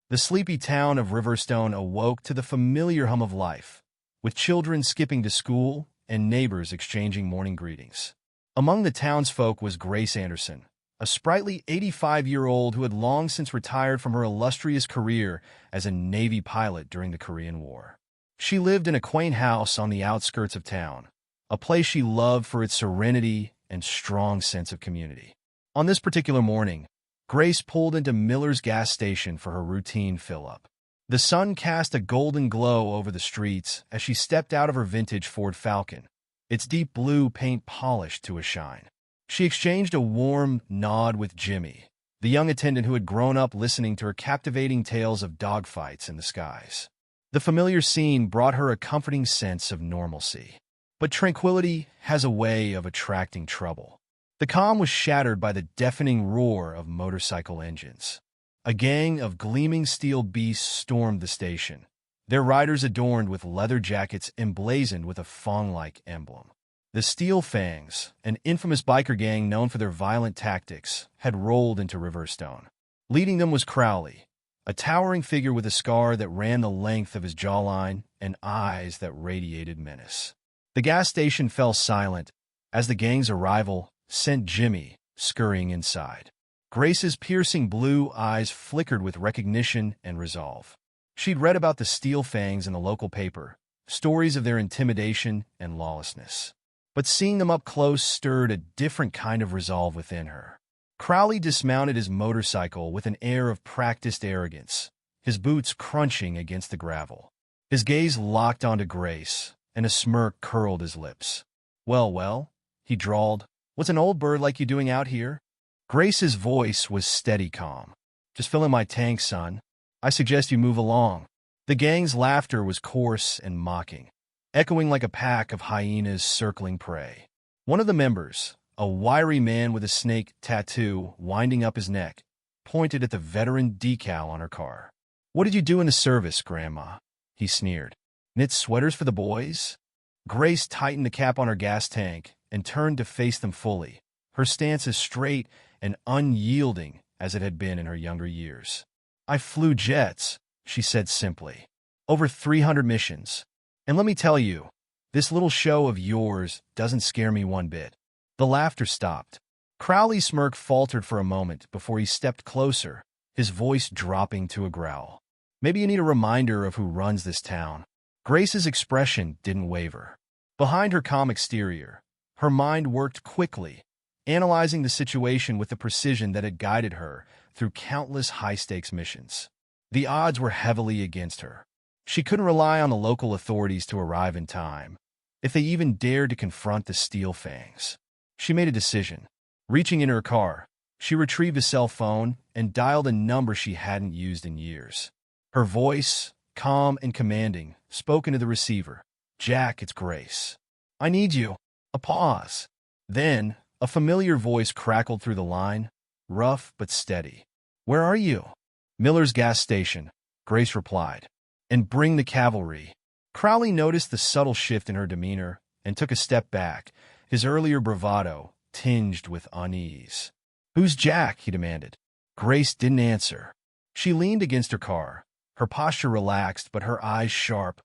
The sleepy town of Riverstone awoke to the familiar hum of life, with children skipping to school and neighbors exchanging morning greetings. Among the townsfolk was Grace Anderson, a sprightly 85-year-old who had long since retired from her illustrious career as a Navy pilot during the Korean War. She lived in a quaint house on the outskirts of town, a place she loved for its serenity and strong sense of community. On this particular morning, Grace pulled into Miller's gas station for her routine fill-up. The sun cast a golden glow over the streets as she stepped out of her vintage Ford Falcon, its deep blue paint polished to a shine. She exchanged a warm nod with Jimmy, the young attendant who had grown up listening to her captivating tales of dogfights in the skies. The familiar scene brought her a comforting sense of normalcy. But tranquility has a way of attracting trouble. The calm was shattered by the deafening roar of motorcycle engines. A gang of gleaming steel beasts stormed the station, their riders adorned with leather jackets emblazoned with a fawn-like emblem. The Steel Fangs, an infamous biker gang known for their violent tactics, had rolled into Riverstone. Leading them was Crowley, a towering figure with a scar that ran the length of his jawline and eyes that radiated menace. The gas station fell silent as the gang's arrival sent Jimmy scurrying inside. Grace's piercing blue eyes flickered with recognition and resolve. She'd read about the Steel Fangs in the local paper, stories of their intimidation and lawlessness. But seeing them up close stirred a different kind of resolve within her. Crowley dismounted his motorcycle with an air of practiced arrogance, his boots crunching against the gravel. His gaze locked onto Grace, and a smirk curled his lips. Well, he drawled. "What's an old bird like you doing out here?" Grace's voice was steady calm. "Just filling my tank, son. I suggest you move along." The gang's laughter was coarse and mocking, echoing like a pack of hyenas circling prey. One of the members, a wiry man with a snake tattoo winding up his neck, pointed at the veteran decal on her car. "What did you do in the service, Grandma?" he sneered. "Knit sweaters for the boys?" Grace tightened the cap on her gas tank and turned to face them fully, her stance as straight and unyielding as it had been in her younger years. "I flew jets," she said simply. "Over 300 missions. And let me tell you, this little show of yours doesn't scare me one bit." The laughter stopped. Crowley's smirk faltered for a moment before he stepped closer, his voice dropping to a growl. "Maybe you need a reminder of who runs this town." Grace's expression didn't waver. Behind her calm exterior, her mind worked quickly, analyzing the situation with the precision that had guided her through countless high-stakes missions. The odds were heavily against her. She couldn't rely on the local authorities to arrive in time, if they even dared to confront the Steel Fangs. She made a decision. Reaching in her car, she retrieved a cell phone and dialed a number she hadn't used in years. Her voice, calm and commanding, spoke into the receiver. "Jack, it's Grace. I need you." A pause. Then, a familiar voice crackled through the line, rough but steady. "Where are you?" "Miller's gas station," Grace replied. "And bring the cavalry." Crowley noticed the subtle shift in her demeanor and took a step back, his earlier bravado tinged with unease. "Who's Jack?" he demanded. Grace didn't answer. She leaned against her car, her posture relaxed but her eyes sharp,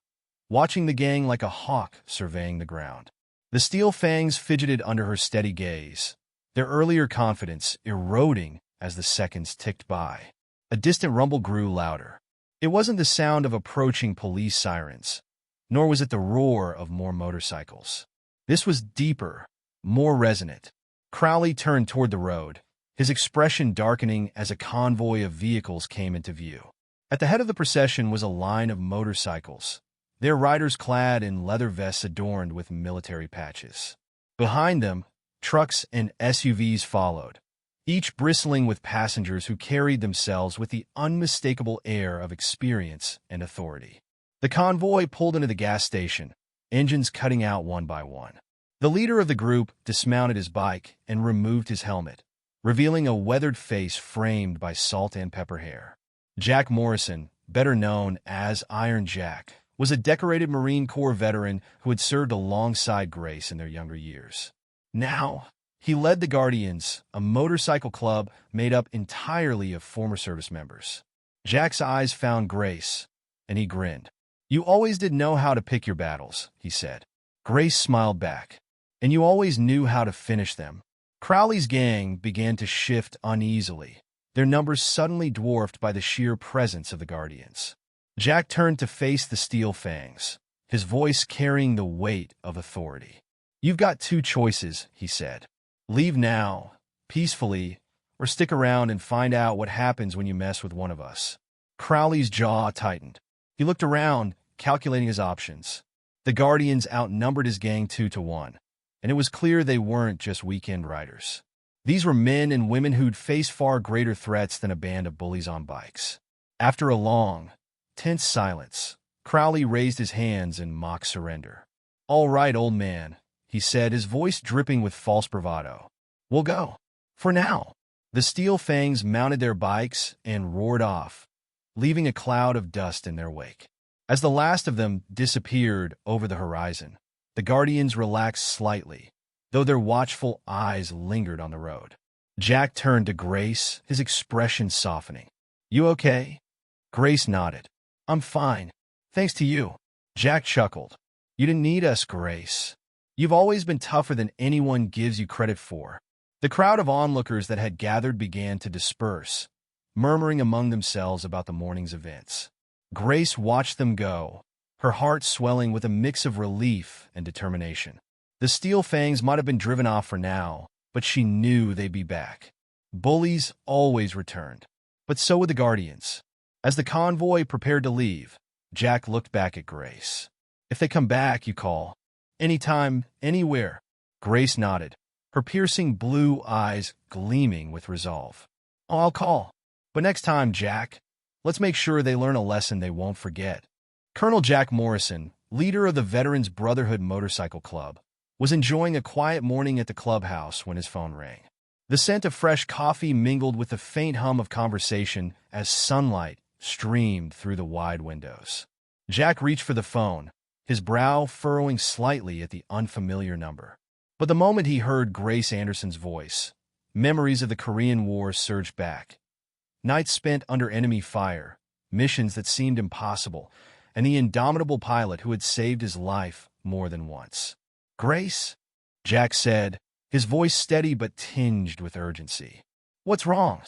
watching the gang like a hawk surveying the ground. The Steel Fangs fidgeted under her steady gaze, their earlier confidence eroding as the seconds ticked by. A distant rumble grew louder. It wasn't the sound of approaching police sirens, nor was it the roar of more motorcycles. This was deeper, more resonant. Crowley turned toward the road, his expression darkening as a convoy of vehicles came into view. At the head of the procession was a line of motorcycles, their riders clad in leather vests adorned with military patches. Behind them, trucks and SUVs followed, each bristling with passengers who carried themselves with the unmistakable air of experience and authority. The convoy pulled into the gas station, engines cutting out one by one. The leader of the group dismounted his bike and removed his helmet, revealing a weathered face framed by salt and pepper hair. Jack Morrison, better known as Iron Jack, was a decorated Marine Corps veteran who had served alongside Grace in their younger years. Now, he led the Guardians, a motorcycle club made up entirely of former service members. Jack's eyes found Grace, and he grinned. "You always did know how to pick your battles," he said. Grace smiled back. "And you always knew how to finish them." Crowley's gang began to shift uneasily, their numbers suddenly dwarfed by the sheer presence of the Guardians. Jack turned to face the Steel Fangs, his voice carrying the weight of authority. "You've got two choices," he said. "Leave now, peacefully, or stick around and find out what happens when you mess with one of us." Crowley's jaw tightened. He looked around, calculating his options. The Guardians outnumbered his gang 2-1, and it was clear they weren't just weekend riders. These were men and women who'd face far greater threats than a band of bullies on bikes. After a long, tense silence, Crowley raised his hands in mock surrender. "All right, old man," he said, his voice dripping with false bravado. "We'll go. For now." The Steel Fangs mounted their bikes and roared off, leaving a cloud of dust in their wake. As the last of them disappeared over the horizon, the Guardians relaxed slightly, though their watchful eyes lingered on the road. Jack turned to Grace, his expression softening. "You okay?" Grace nodded. "I'm fine. Thanks to you." Jack chuckled. "You didn't need us, Grace. You've always been tougher than anyone gives you credit for." The crowd of onlookers that had gathered began to disperse, murmuring among themselves about the morning's events. Grace watched them go, her heart swelling with a mix of relief and determination. The Steel Fangs might have been driven off for now, but she knew they'd be back. Bullies always returned, but so would the Guardians. As the convoy prepared to leave, Jack looked back at Grace. "If they come back, you call. Anytime, anywhere." Grace nodded, her piercing blue eyes gleaming with resolve. "Oh, I'll call. But next time, Jack, let's make sure they learn a lesson they won't forget." Colonel Jack Morrison, leader of the Veterans Brotherhood Motorcycle Club, was enjoying a quiet morning at the clubhouse when his phone rang. The scent of fresh coffee mingled with the faint hum of conversation as sunlight streamed through the wide windows. Jack reached for the phone, his brow furrowing slightly at the unfamiliar number. But the moment he heard Grace Anderson's voice, memories of the Korean War surged back. Nights spent under enemy fire, missions that seemed impossible, and the indomitable pilot who had saved his life more than once. "Grace?" Jack said, his voice steady but tinged with urgency. "What's wrong?"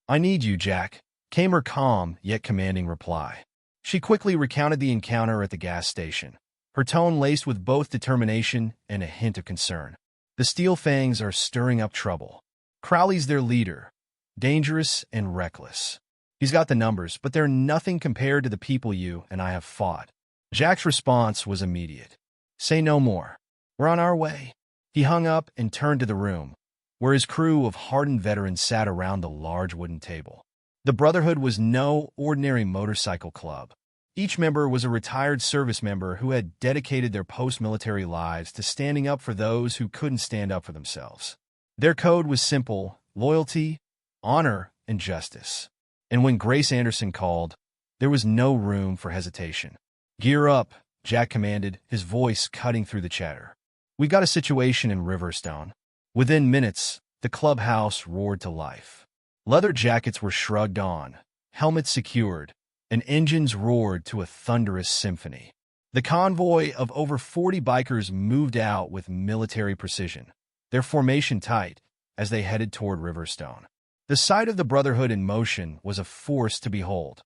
"I need you, Jack," came her calm yet commanding reply. She quickly recounted the encounter at the gas station, her tone laced with both determination and a hint of concern. "The Steel Fangs are stirring up trouble. Crowley's their leader, dangerous and reckless. He's got the numbers, but they're nothing compared to the people you and I have fought." Jack's response was immediate. "Say no more. We're on our way." He hung up and turned to the room, where his crew of hardened veterans sat around the large wooden table. The Brotherhood was no ordinary motorcycle club. Each member was a retired service member who had dedicated their post-military lives to standing up for those who couldn't stand up for themselves. Their code was simple: loyalty, honor, and justice. And when Grace Anderson called, there was no room for hesitation. "Gear up," Jack commanded, his voice cutting through the chatter. "We got a situation in Riverstone." Within minutes, the clubhouse roared to life. Leather jackets were shrugged on, helmets secured, and engines roared to a thunderous symphony. The convoy of over 40 bikers moved out with military precision, their formation tight as they headed toward Riverstone. The sight of the Brotherhood in motion was a force to behold,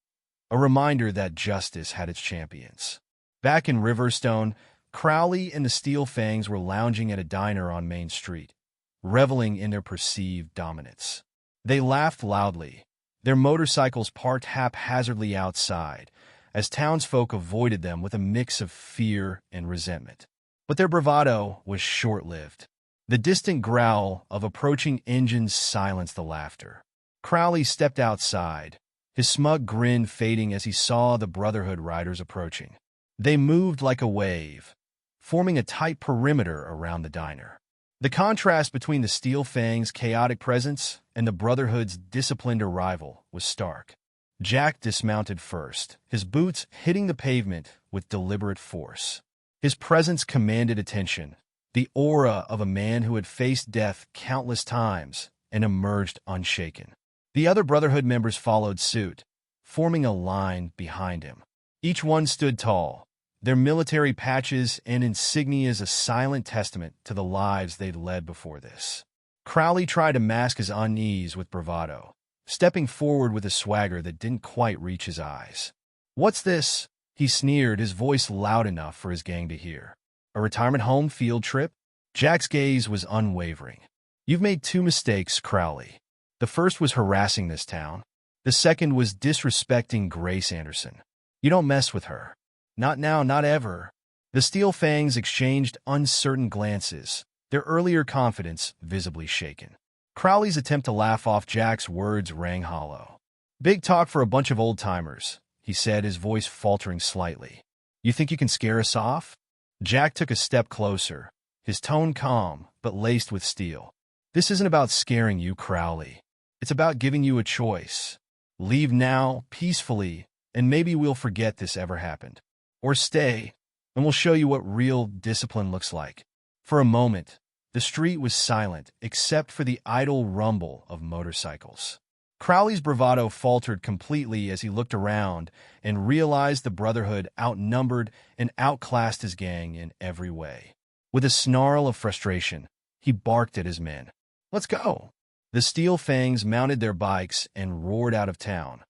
a reminder that justice had its champions. Back in Riverstone, Crowley and the Steel Fangs were lounging at a diner on Main Street, reveling in their perceived dominance. They laughed loudly, their motorcycles parked haphazardly outside, as townsfolk avoided them with a mix of fear and resentment. But their bravado was short-lived. The distant growl of approaching engines silenced the laughter. Crowley stepped outside, his smug grin fading as he saw the Brotherhood riders approaching. They moved like a wave, forming a tight perimeter around the diner. The contrast between the Steel Fangs' chaotic presence and the Brotherhood's disciplined arrival was stark. Jack dismounted first, his boots hitting the pavement with deliberate force. His presence commanded attention, the aura of a man who had faced death countless times and emerged unshaken. The other Brotherhood members followed suit, forming a line behind him. Each one stood tall, their military patches and insignias a silent testament to the lives they'd led before this. Crowley tried to mask his unease with bravado, stepping forward with a swagger that didn't quite reach his eyes. "What's this?" he sneered, his voice loud enough for his gang to hear. "A retirement home field trip?" Jack's gaze was unwavering. "You've made two mistakes, Crowley. The first was harassing this town. The second was disrespecting Grace Anderson. You don't mess with her. Not now, not ever." The Steel Fangs exchanged uncertain glances, their earlier confidence visibly shaken. Crowley's attempt to laugh off Jack's words rang hollow. "Big talk for a bunch of old-timers," he said, his voice faltering slightly. "You think you can scare us off?" Jack took a step closer, his tone calm but laced with steel. "This isn't about scaring you, Crowley. It's about giving you a choice. Leave now, peacefully, and maybe we'll forget this ever happened. Or stay, and we'll show you what real discipline looks like." For a moment, the street was silent except for the idle rumble of motorcycles. Crowley's bravado faltered completely as he looked around and realized the Brotherhood outnumbered and outclassed his gang in every way. With a snarl of frustration, he barked at his men. "Let's go." The Steel Fangs mounted their bikes and roared out of town,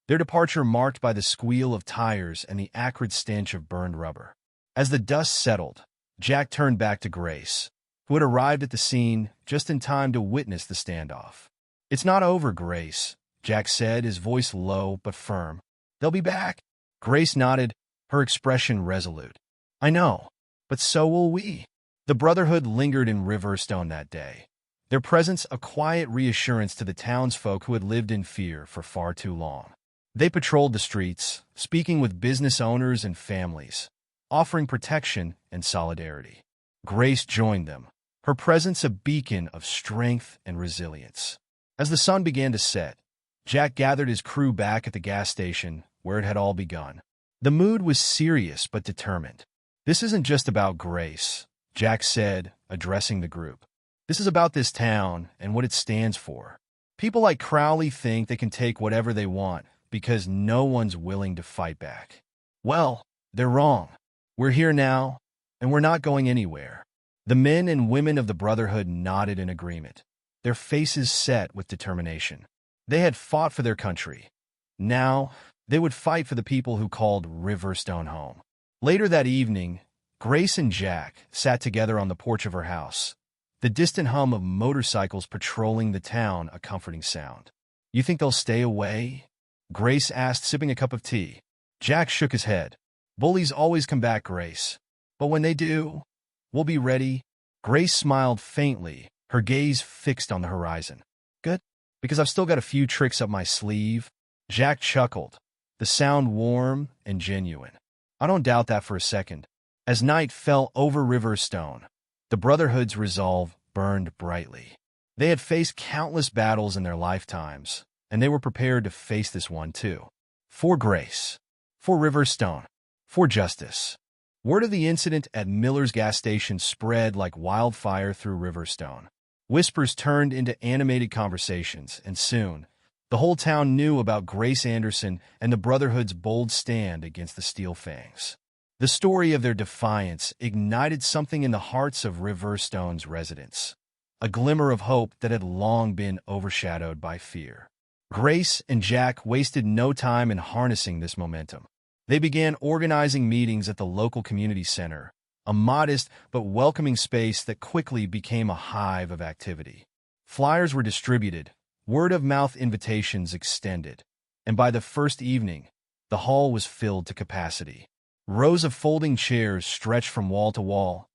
their departure marked by the squeal of tires and the acrid stench of burned rubber. As the dust settled, Jack turned back to Grace, who had arrived at the scene just in time to witness the standoff. "It's not over, Grace," Jack said, his voice low but firm. "They'll be back." Grace nodded, her expression resolute. "I know, but so will we." The Brotherhood lingered in Riverstone that day, their presence a quiet reassurance to the townsfolk who had lived in fear for far too long. They patrolled the streets, speaking with business owners and families, offering protection and solidarity. Grace joined them, her presence a beacon of strength and resilience. As the sun began to set, Jack gathered his crew back at the gas station where it had all begun. The mood was serious but determined. "This isn't just about Grace," Jack said, addressing the group. "This is about this town and what it stands for. People like Crowley think they can take whatever they want because no one's willing to fight back. Well, they're wrong. We're here now, and we're not going anywhere." The men and women of the Brotherhood nodded in agreement, their faces set with determination. They had fought for their country. Now, they would fight for the people who called Riverstone home. Later that evening, Grace and Jack sat together on the porch of her house, the distant hum of motorcycles patrolling the town a comforting sound. "You think they'll stay away?" Grace asked, sipping a cup of tea. Jack shook his head. "Bullies always come back, Grace. But when they do, we'll be ready." Grace smiled faintly, her gaze fixed on the horizon. "Good, because I've still got a few tricks up my sleeve." Jack chuckled, the sound warm and genuine. "I don't doubt that for a second." As night fell over Riverstone, the Brotherhood's resolve burned brightly. They had faced countless battles in their lifetimes, and they were prepared to face this one too. For Grace, for Riverstone, for justice. Word of the incident at Miller's gas station spread like wildfire through Riverstone. Whispers turned into animated conversations, and soon, the whole town knew about Grace Anderson and the Brotherhood's bold stand against the Steel Fangs. The story of their defiance ignited something in the hearts of Riverstone's residents, a glimmer of hope that had long been overshadowed by fear. Grace and Jack wasted no time in harnessing this momentum. They began organizing meetings at the local community center, a modest but welcoming space that quickly became a hive of activity. Flyers were distributed, word-of-mouth invitations extended, and by the first evening, the hall was filled to capacity. Rows of folding chairs stretched from wall to wall,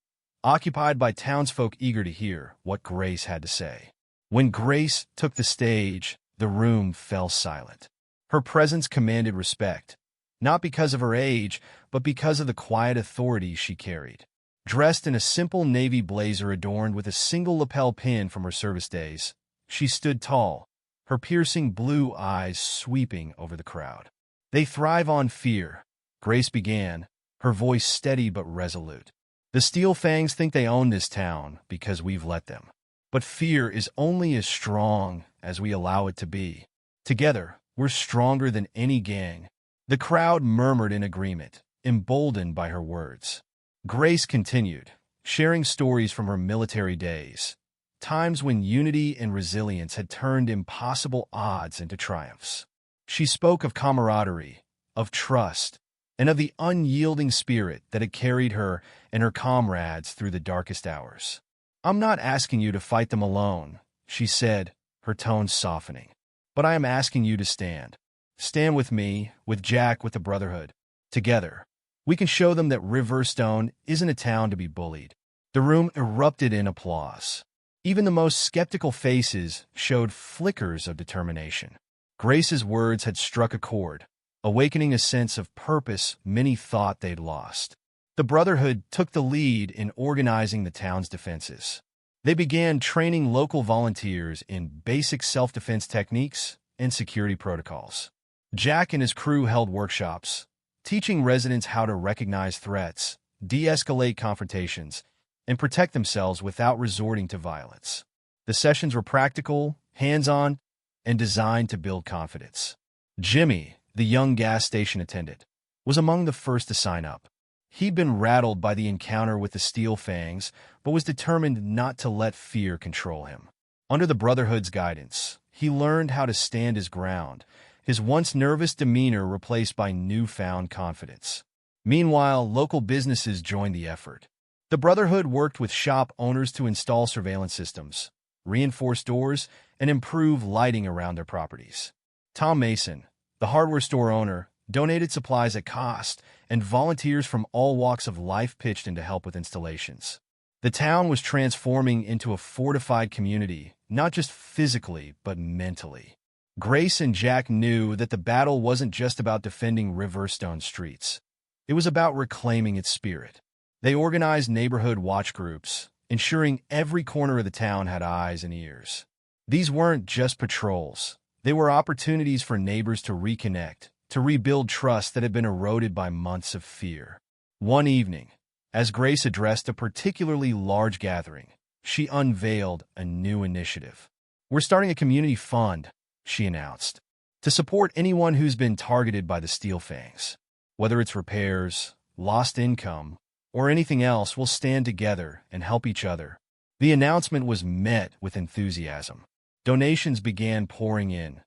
occupied by townsfolk eager to hear what Grace had to say. When Grace took the stage, the room fell silent. Her presence commanded respect, not because of her age, but because of the quiet authority she carried. Dressed in a simple navy blazer adorned with a single lapel pin from her service days, she stood tall, her piercing blue eyes sweeping over the crowd. "They thrive on fear," Grace began, her voice steady but resolute. "The Steel Fangs think they own this town because we've let them. But fear is only as strong as we allow it to be. Together, We're stronger than any gang." The crowd murmured in agreement, emboldened by her words. Grace continued, sharing stories from her military days, times when unity and resilience had turned impossible odds into triumphs. She spoke of camaraderie, of trust, and of the unyielding spirit that had carried her and her comrades through the darkest hours. "I'm not asking you to fight them alone," she said, her tone softening. "But I am asking you to stand. Stand with me, with Jack, with the Brotherhood. Together, we can show them that Riverstone isn't a town to be bullied." The room erupted in applause. Even the most skeptical faces showed flickers of determination. Grace's words had struck a chord, awakening a sense of purpose many thought they'd lost. The Brotherhood took the lead in organizing the town's defenses. They began training local volunteers in basic self-defense techniques and security protocols. Jack and his crew held workshops, teaching residents how to recognize threats, de-escalate confrontations, and protect themselves without resorting to violence. The sessions were practical, hands-on, and designed to build confidence. Jimmy, the young gas station attendant, was among the first to sign up. He'd been rattled by the encounter with the Steel Fangs, but was determined not to let fear control him. Under the Brotherhood's guidance, he learned how to stand his ground, his once nervous demeanor replaced by newfound confidence. Meanwhile, local businesses joined the effort. The Brotherhood worked with shop owners to install surveillance systems, reinforce doors, and improve lighting around their properties. Tom Mason, the hardware store owner, donated supplies at cost, and volunteers from all walks of life pitched in to help with installations. The town was transforming into a fortified community, not just physically, but mentally. Grace and Jack knew that the battle wasn't just about defending Riverstone streets. It was about reclaiming its spirit. They organized neighborhood watch groups, ensuring every corner of the town had eyes and ears. These weren't just patrols. They were opportunities for neighbors to reconnect, to rebuild trust that had been eroded by months of fear. One evening, as Grace addressed a particularly large gathering, she unveiled a new initiative. "We're starting a community fund," she announced, "to support anyone who's been targeted by the Steel Fangs. Whether it's repairs, lost income, or anything else, we'll stand together and help each other." The announcement was met with enthusiasm. Donations began pouring in,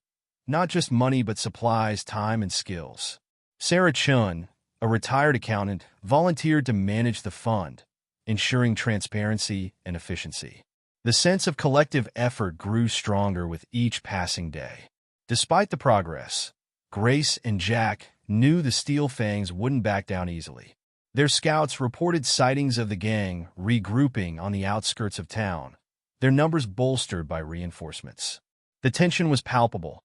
not just money but supplies, time, and skills. Sarah Chun, a retired accountant, volunteered to manage the fund, ensuring transparency and efficiency. The sense of collective effort grew stronger with each passing day. Despite the progress, Grace and Jack knew the Steel Fangs wouldn't back down easily. Their scouts reported sightings of the gang regrouping on the outskirts of town, their numbers bolstered by reinforcements. The tension was palpable,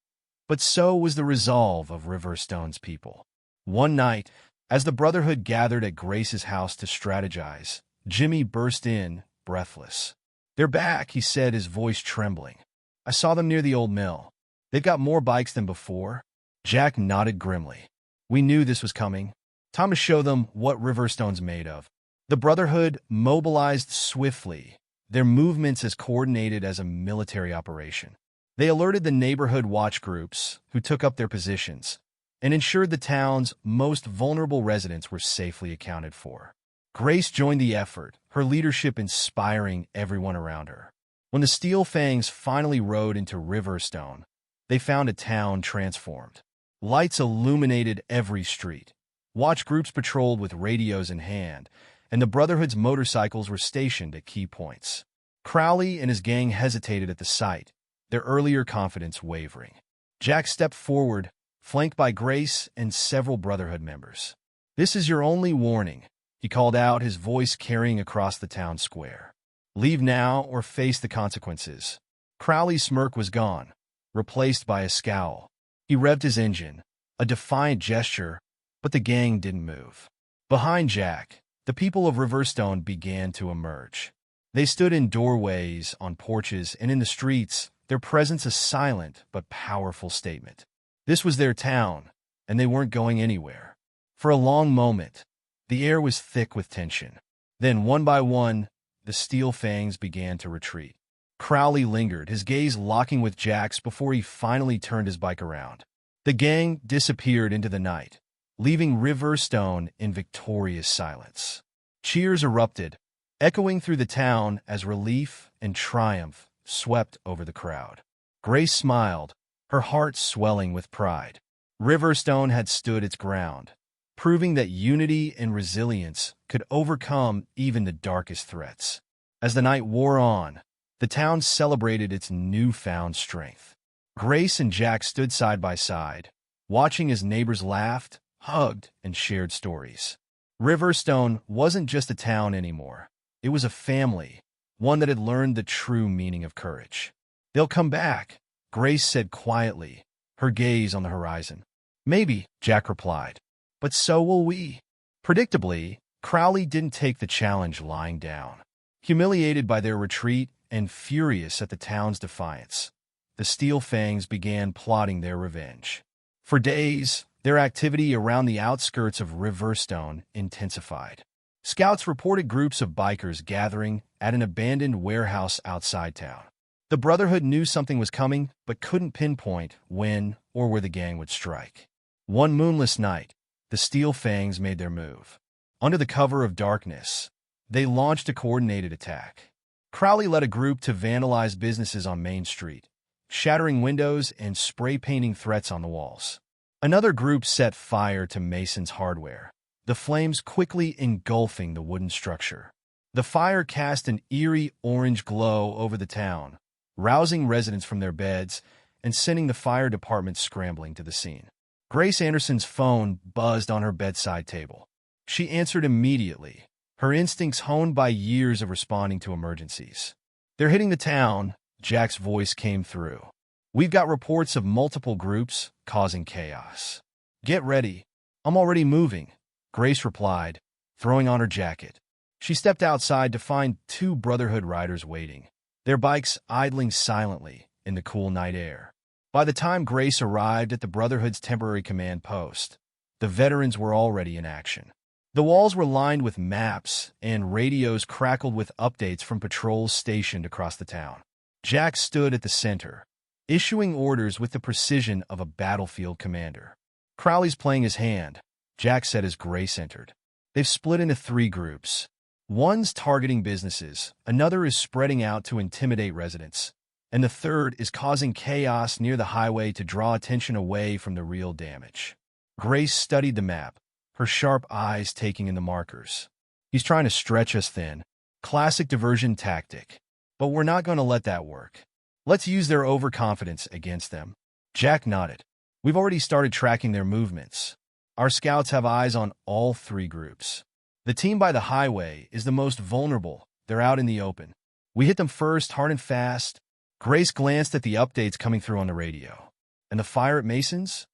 but so was the resolve of Riverstone's people. One night, as the Brotherhood gathered at Grace's house to strategize, Jimmy burst in, breathless. "They're back," he said, his voice trembling. "I saw them near the old mill. They've got more bikes than before." Jack nodded grimly. "We knew this was coming. Time to show them what Riverstone's made of." The Brotherhood mobilized swiftly, their movements as coordinated as a military operation. They alerted the neighborhood watch groups, who took up their positions, and ensured the town's most vulnerable residents were safely accounted for. Grace joined the effort, her leadership inspiring everyone around her. When the Steel Fangs finally rode into Riverstone, they found a town transformed. Lights illuminated every street. Watch groups patrolled with radios in hand, and the Brotherhood's motorcycles were stationed at key points. Crowley and his gang hesitated at the sight, their earlier confidence wavering. Jack stepped forward, flanked by Grace and several Brotherhood members. "This is your only warning," he called out, his voice carrying across the town square. "Leave now or face the consequences." Crowley's smirk was gone, replaced by a scowl. He revved his engine, a defiant gesture, but the gang didn't move. Behind Jack, the people of Riverstone began to emerge. They stood in doorways, on porches, and in the streets, their presence a silent but powerful statement. This was their town, and they weren't going anywhere. For a long moment, the air was thick with tension. Then, one by one, the Steel Fangs began to retreat. Crowley lingered, his gaze locking with Jack's before he finally turned his bike around. The gang disappeared into the night, leaving Riverstone in victorious silence. Cheers erupted, echoing through the town as relief and triumph swept over the crowd. Grace smiled, her heart swelling with pride. Riverstone had stood its ground, proving that unity and resilience could overcome even the darkest threats. As the night wore on, the town celebrated its newfound strength. Grace and Jack stood side by side, watching as neighbors laughed, hugged, and shared stories. Riverstone wasn't just a town anymore. It was a family, one that had learned the true meaning of courage. "They'll come back," Grace said quietly, her gaze on the horizon. "Maybe," Jack replied, "but so will we." Predictably, Crowley didn't take the challenge lying down. Humiliated by their retreat and furious at the town's defiance, the Steel Fangs began plotting their revenge. For days, their activity around the outskirts of Riverstone intensified. Scouts reported groups of bikers gathering at an abandoned warehouse outside town. The Brotherhood knew something was coming, but couldn't pinpoint when or where the gang would strike. One moonless night, the Steel Fangs made their move. Under the cover of darkness, they launched a coordinated attack. Crowley led a group to vandalize businesses on Main Street, shattering windows and spray-painting threats on the walls. Another group set fire to Mason's hardware, the flames quickly engulfing the wooden structure. The fire cast an eerie orange glow over the town, rousing residents from their beds and sending the fire department scrambling to the scene. Grace Anderson's phone buzzed on her bedside table. She answered immediately, her instincts honed by years of responding to emergencies. "They're hitting the town," Jack's voice came through. "We've got reports of multiple groups causing chaos. Get ready. I'm already moving," Grace replied, throwing on her jacket. She stepped outside to find two Brotherhood riders waiting, their bikes idling silently in the cool night air. By the time Grace arrived at the Brotherhood's temporary command post, the veterans were already in action. The walls were lined with maps, and radios crackled with updates from patrols stationed across the town. Jack stood at the center, issuing orders with the precision of a battlefield commander. "Crowley's playing his hand," Jack said as Grace entered. "They've split into 3 groups. One's targeting businesses, another is spreading out to intimidate residents, and the third is causing chaos near the highway to draw attention away from the real damage." Grace studied the map, her sharp eyes taking in the markers. "He's trying to stretch us thin. Classic diversion tactic. But we're not going to let that work. Let's use their overconfidence against them." Jack nodded. "We've already started tracking their movements. Our scouts have eyes on all 3 groups. The team by the highway is the most vulnerable. They're out in the open. We hit them first, hard and fast." Grace glanced at the updates coming through on the radio. "And the fire at Mason's?"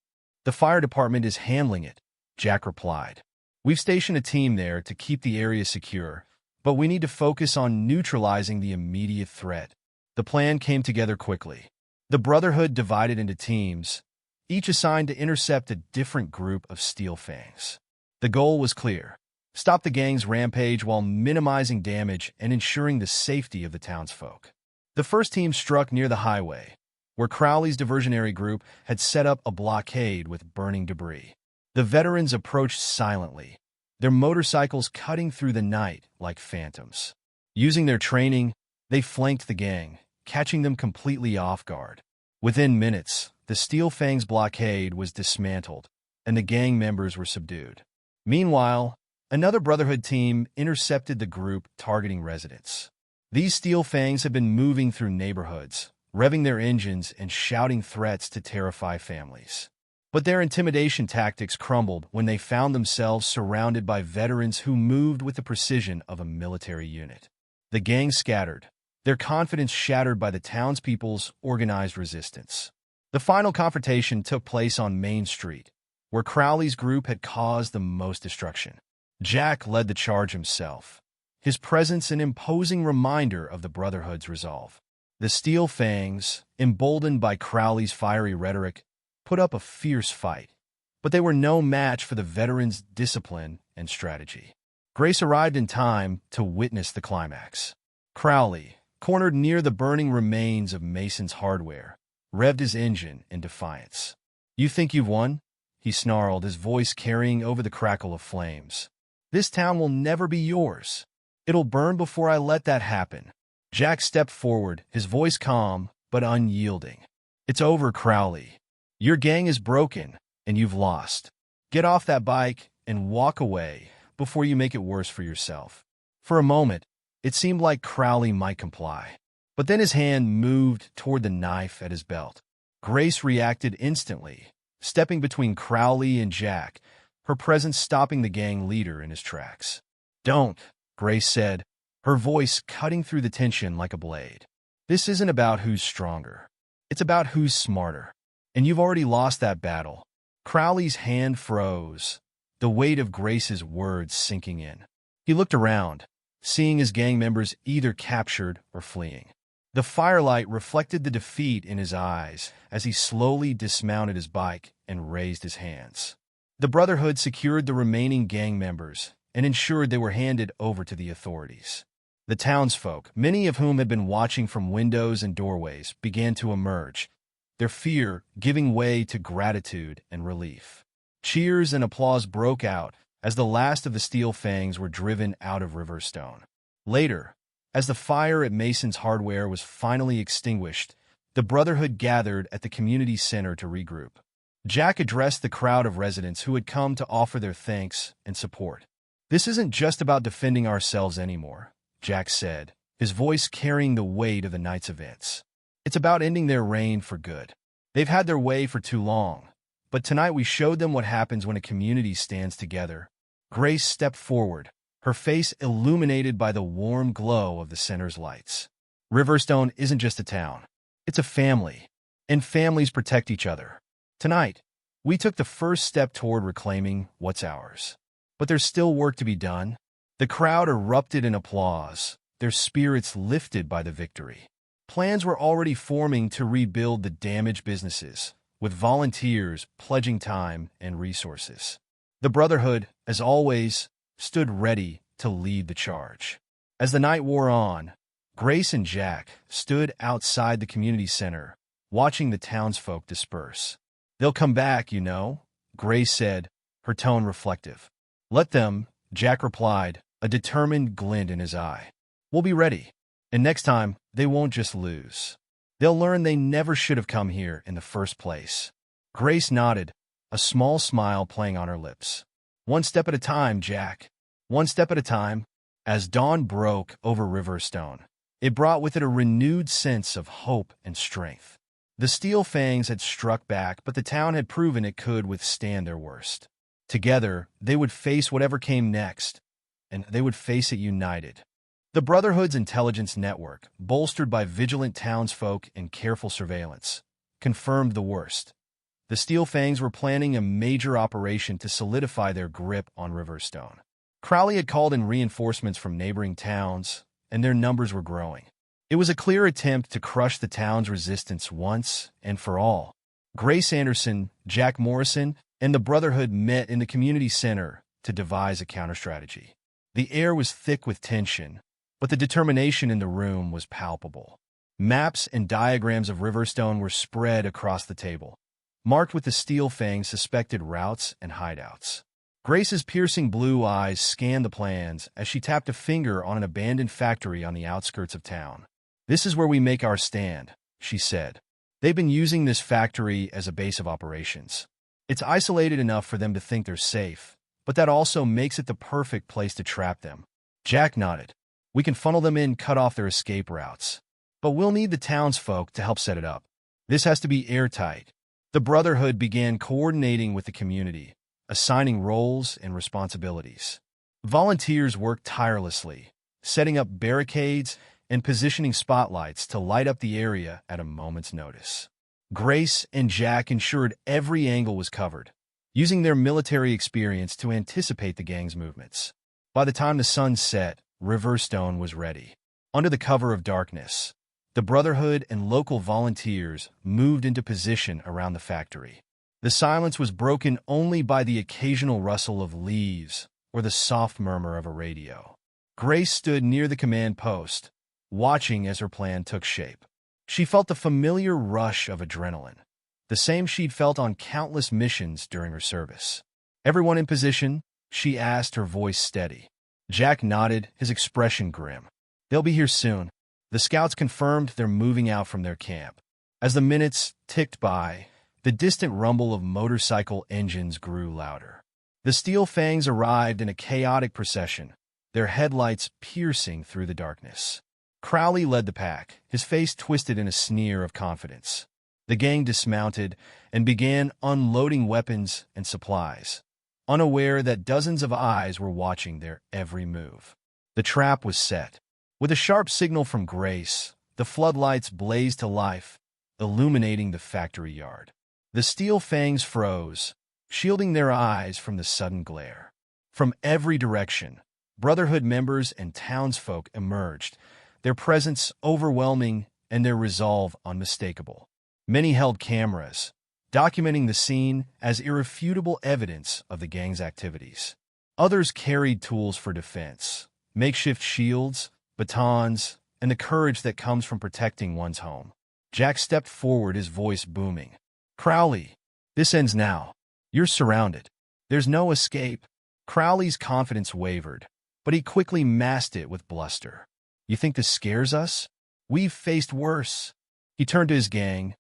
"The fire department is handling it," Jack replied. "We've stationed a team there to keep the area secure, but we need to focus on neutralizing the immediate threat." The plan came together quickly. The Brotherhood divided into teams, each assigned to intercept a different group of Steel Fangs. The goal was clear: stop the gang's rampage while minimizing damage and ensuring the safety of the townsfolk. The first team struck near the highway, where Crowley's diversionary group had set up a blockade with burning debris. The veterans approached silently, their motorcycles cutting through the night like phantoms. Using their training, they flanked the gang, catching them completely off guard. Within minutes, the Steel Fangs blockade was dismantled, and the gang members were subdued. Meanwhile, another Brotherhood team intercepted the group targeting residents. These Steel Fangs had been moving through neighborhoods, revving their engines and shouting threats to terrify families. But their intimidation tactics crumbled when they found themselves surrounded by veterans who moved with the precision of a military unit. The gang scattered, their confidence shattered by the townspeople's organized resistance. The final confrontation took place on Main Street, where Crowley's group had caused the most destruction. Jack led the charge himself, his presence an imposing reminder of the Brotherhood's resolve. The Steel Fangs, emboldened by Crowley's fiery rhetoric, put up a fierce fight, but they were no match for the veterans' discipline and strategy. Grace arrived in time to witness the climax. Crowley, cornered near the burning remains of Mason's hardware, revved his engine in defiance. You think you've won? He snarled, his voice carrying over the crackle of flames. This town will never be yours. It'll burn before I let that happen. Jack stepped forward, his voice calm but unyielding. It's over, Crowley. Your gang is broken, and you've lost. Get off that bike and walk away before you make it worse for yourself. For a moment, it seemed like Crowley might comply. But then his hand moved toward the knife at his belt. Grace reacted instantly, stepping between Crowley and Jack, her presence stopping the gang leader in his tracks. Don't, Grace said, her voice cutting through the tension like a blade. This isn't about who's stronger. It's about who's smarter. And you've already lost that battle. Crowley's hand froze, the weight of Grace's words sinking in. He looked around, seeing his gang members either captured or fleeing. The firelight reflected the defeat in his eyes as he slowly dismounted his bike and raised his hands. The Brotherhood secured the remaining gang members and ensured they were handed over to the authorities. The townsfolk, many of whom had been watching from windows and doorways, began to emerge, their fear giving way to gratitude and relief. Cheers and applause broke out as the last of the Steel Fangs were driven out of Riverstone. Later, as the fire at Mason's Hardware was finally extinguished, the Brotherhood gathered at the community center to regroup. Jack addressed the crowd of residents who had come to offer their thanks and support. This isn't just about defending ourselves anymore, Jack said, his voice carrying the weight of the night's events. It's about ending their reign for good. They've had their way for too long, but tonight we showed them what happens when a community stands together. Grace stepped forward, her face illuminated by the warm glow of the center's lights. Riverstone isn't just a town. It's a family, and families protect each other. Tonight, we took the first step toward reclaiming what's ours. But there's still work to be done. The crowd erupted in applause, their spirits lifted by the victory. Plans were already forming to rebuild the damaged businesses, with volunteers pledging time and resources. The Brotherhood, as always, stood ready to lead the charge. As the night wore on, Grace and Jack stood outside the community center, watching the townsfolk disperse. They'll come back, you know, Grace said, her tone reflective. Let them, Jack replied, a determined glint in his eye. We'll be ready. And next time, they won't just lose. They'll learn they never should have come here in the first place. Grace nodded, a small smile playing on her lips. One step at a time, Jack. One step at a time. As dawn broke over Riverstone, it brought with it a renewed sense of hope and strength. The Steel Fangs had struck back, but the town had proven it could withstand their worst. Together, they would face whatever came next, and they would face it united. The Brotherhood's intelligence network, bolstered by vigilant townsfolk and careful surveillance, confirmed the worst. The Steel Fangs were planning a major operation to solidify their grip on Riverstone. Crowley had called in reinforcements from neighboring towns, and their numbers were growing. It was a clear attempt to crush the town's resistance once and for all. Grace Anderson, Jack Morrison, and the Brotherhood met in the community center to devise a counterstrategy. The air was thick with tension, but the determination in the room was palpable. Maps and diagrams of Riverstone were spread across the table, marked with the Steel Fangs' suspected routes and hideouts. Grace's piercing blue eyes scanned the plans as she tapped a finger on an abandoned factory on the outskirts of town. This is where we make our stand, she said. They've been using this factory as a base of operations. It's isolated enough for them to think they're safe, but that also makes it the perfect place to trap them. Jack nodded. We can funnel them in, cut off their escape routes. But we'll need the townsfolk to help set it up. This has to be airtight. The Brotherhood began coordinating with the community, assigning roles and responsibilities. Volunteers worked tirelessly, setting up barricades and positioning spotlights to light up the area at a moment's notice. Grace and Jack ensured every angle was covered, using their military experience to anticipate the gang's movements. By the time the sun set, Riverstone was ready. Under the cover of darkness, the Brotherhood and local volunteers moved into position around the factory. The silence was broken only by the occasional rustle of leaves or the soft murmur of a radio. Grace stood near the command post, watching as her plan took shape. She felt the familiar rush of adrenaline, the the same she'd felt on countless missions during her service. "Everyone in position?" she asked, her voice steady. Jack nodded, his expression grim. "They'll be here soon." The scouts confirmed they're moving out from their camp. As the minutes ticked by, the distant rumble of motorcycle engines grew louder. The Steel Fangs arrived in a chaotic procession, their headlights piercing through the darkness. Crowley led the pack, his face twisted in a sneer of confidence. The gang dismounted and began unloading weapons and supplies, unaware that dozens of eyes were watching their every move. The trap was set. With a sharp signal from Grace, the floodlights blazed to life, illuminating the factory yard. The Steel Fangs froze, shielding their eyes from the sudden glare. From every direction, Brotherhood members and townsfolk emerged, their presence overwhelming and their resolve unmistakable. Many held cameras, documenting the scene as irrefutable evidence of the gang's activities. Others carried tools for defense, makeshift shields, batons, and the courage that comes from protecting one's home. Jack stepped forward, his voice booming. "Crowley, this ends now. You're surrounded. There's no escape." Crowley's confidence wavered, but he quickly masked it with bluster. "You think this scares us? We've faced worse." He turned to his gang,